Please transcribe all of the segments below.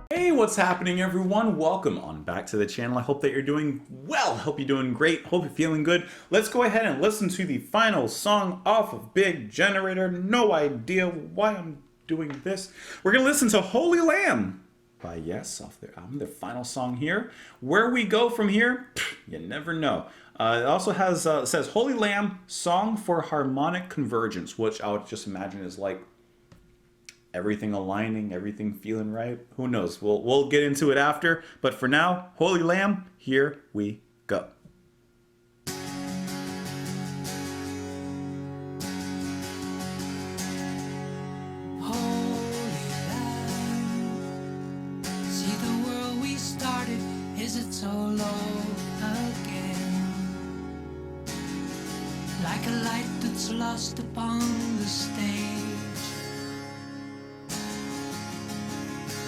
Hey, what's happening, everyone? Welcome on back to the channel. I hope that you're doing well. Hope you're doing great. Hope you're feeling good. Let's go ahead and listen to the final song off of Big Generator. No idea why I'm doing this. We're going to listen to Holy Lamb by Yes off their album, their final song here. Where we go from here, you never know. It also has says Holy Lamb, Song for Harmonic Convergence, which I would just imagine is like everything aligning, everything feeling right. Who knows? We'll get into it after. But for now, Holy Lamb, here we go. See the world we started, is it so low again? Like a light that's lost upon the stage.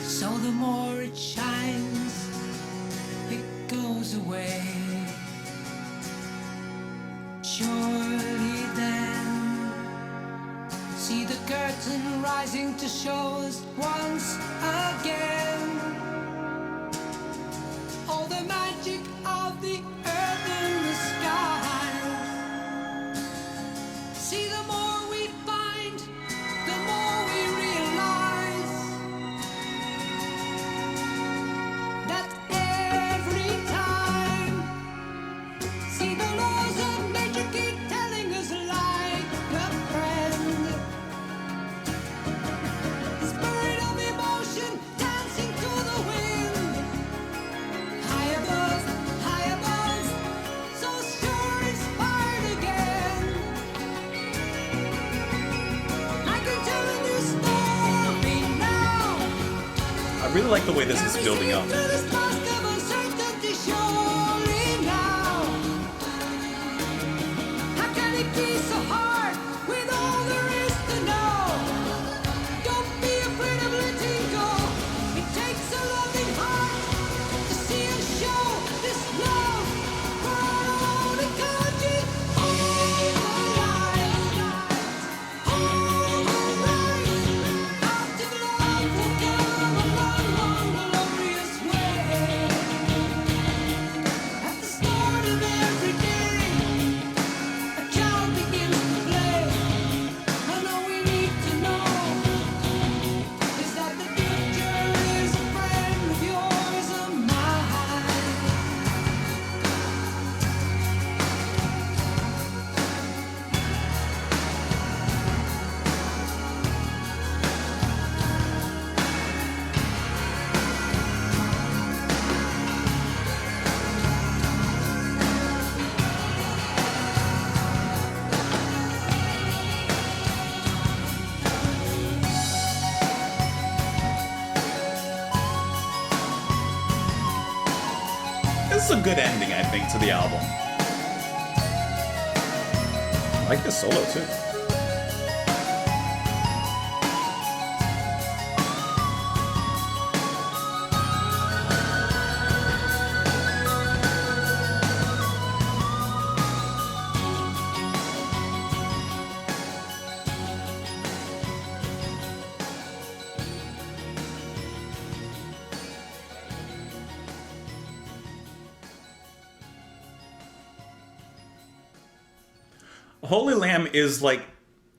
So the more it shines, it goes away. Surely then, see the curtain rising to show us once again all the magic of the earth and the sky. See, the more we find, the more we realize that every time, see, the laws of nature keep telling us like a friend. Spirit of emotion dancing to the wind. High above, so sure inspired again. I can tell a new story now. I really like the way this is building up. To this mask of uncertainty, surely now. How can it be so hard with all there is to know? Don't be afraid of letting go. It takes a loving heart to see us show this love for our own ecology. All right. After the love will come along, long, glorious way. At the start of every day, a child begins to play. And all we need to know is that the future is a friend of yours and mine. This is a good ending, I think, to the album. I like this solo too. Holy Lamb is like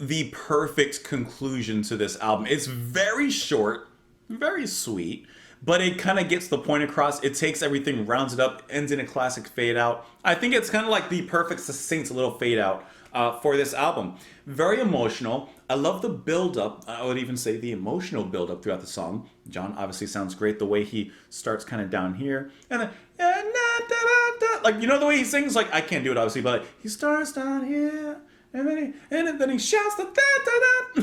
the perfect conclusion to this album. It's very short, very sweet, but it kind of gets the point across. It takes everything, rounds it up, ends in a classic fade out. I think it's kind of like the perfect succinct little fade out for this album. Very emotional. I love the build up. I would even say the emotional build up throughout the song. John obviously sounds great. The way he starts kind of down here and then like, you know, the way he sings, like, I can't do it obviously, but like, he starts down here and then he shouts the da da da.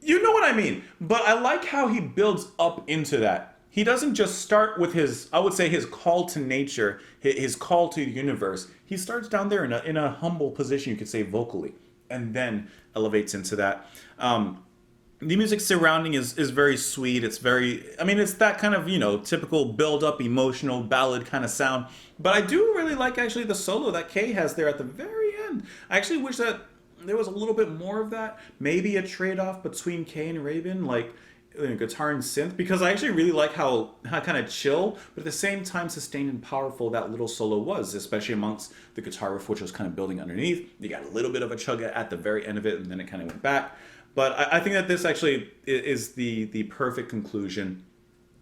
You know what I mean? But I like how he builds up into that. He doesn't just start with his, I would say, his call to nature, his call to the universe. He starts down there in a humble position, you could say, vocally, and then elevates into that. The music surrounding is very sweet. It's very, I mean, it's that kind of, you know, typical build-up, emotional ballad kind of sound. But I do really like, actually, the solo that Kay has there at the very end. I actually wish that there was a little bit more of that. Maybe a trade-off between Kay and Rabin, like guitar and synth, because I actually really like how kind of chill, but at the same time sustained and powerful that little solo was, especially amongst the guitar riff, which was kind of building underneath. You got a little bit of a chug at the very end of it, and then it kind of went back. But I think that this actually is the perfect conclusion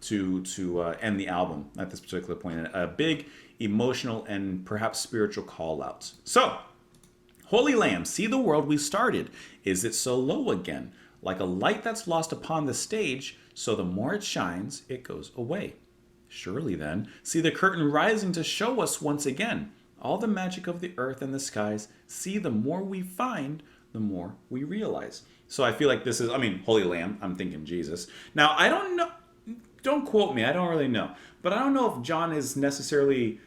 to end the album at this particular point. A big emotional and perhaps spiritual call out. So, Holy Lamb, see the world we started. Is it so low again? Like a light that's lost upon the stage, so the more it shines, it goes away. Surely then, see the curtain rising to show us once again all the magic of the earth and the skies. See, the more we find, the more we realize. So I feel like this is, Holy Lamb, I'm thinking Jesus. Now, I don't know, don't quote me, I don't really know. But I don't know if John is necessarily,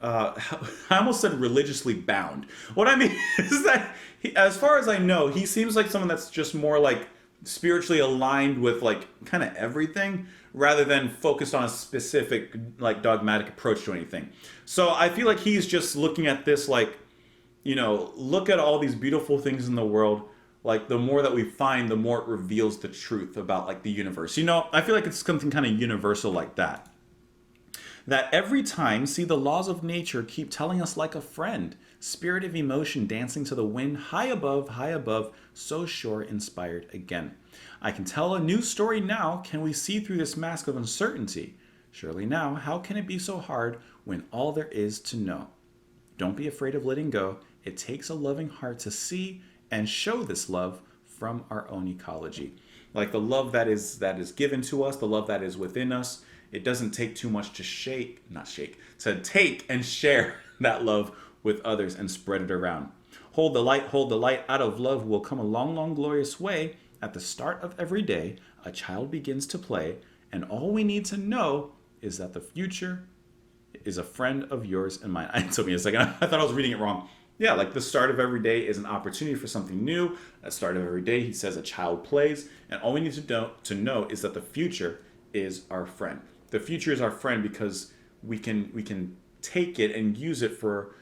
I almost said religiously bound. What I mean is that, as far as I know, he seems like someone that's just more like spiritually aligned with like kind of everything, rather than focused on a specific like dogmatic approach to anything. So I feel like he's just looking at this like, look at all these beautiful things in the world. Like the more that we find, the more it reveals the truth about like the universe. I feel like it's something kind of universal like that. That every time, see the laws of nature keep telling us like a friend. Spirit of emotion dancing to the wind, high above, so sure inspired again. I can tell a new story now. Can we see through this mask of uncertainty? Surely now, how can it be so hard when all there is to know? Don't be afraid of letting go. It takes a loving heart to see and show this love from our own ecology. Like the love that is given to us, the love that is within us. It doesn't take too much to take and share that love with others and spread it around. Hold the light, out of love will come a long, long, glorious way. At the start of every day, a child begins to play, and all we need to know is that the future is a friend of yours and mine. It took me a second. I thought I was reading it wrong. Yeah, like the start of every day is an opportunity for something new. At the start of every day, he says a child plays, and all we need to know is that the future is our friend. The future is our friend because we can take it and use it for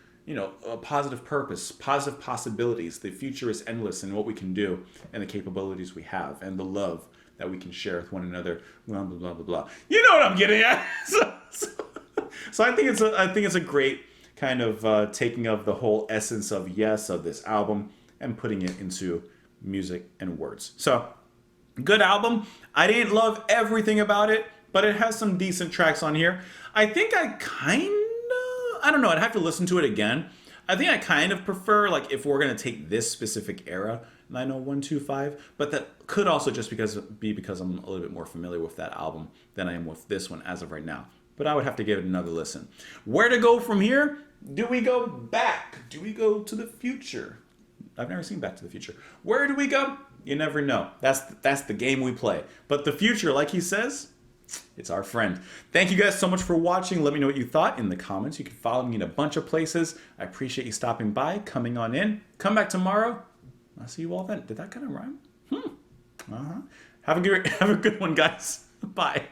a positive purpose, positive possibilities. The future is endless in what we can do and the capabilities we have and the love that we can share with one another. Blah blah blah blah blah. You know what I'm getting at. So I think it's a great kind of taking of the whole essence of this album and putting it into music and words. So good album. I didn't love everything about it, but it has some decent tracks on here. I think I don't know, I'd have to listen to it again. I think I kind of prefer, like, if we're going to take this specific era, 90125, but that could also just be because I'm a little bit more familiar with that album than I am with this one as of right now. But I would have to give it another listen. Where to go from here? Do we go back? Do we go to the future? I've never seen Back to the Future. Where do we go? You never know. That's the game we play. But the future, like he says, it's our friend. Thank you guys so much for watching. Let me know what you thought in the comments. You can follow me in a bunch of places. I appreciate you stopping by, coming on in. Come back tomorrow. I'll see you all then. Did that kind of rhyme? Have a good one, guys. Bye.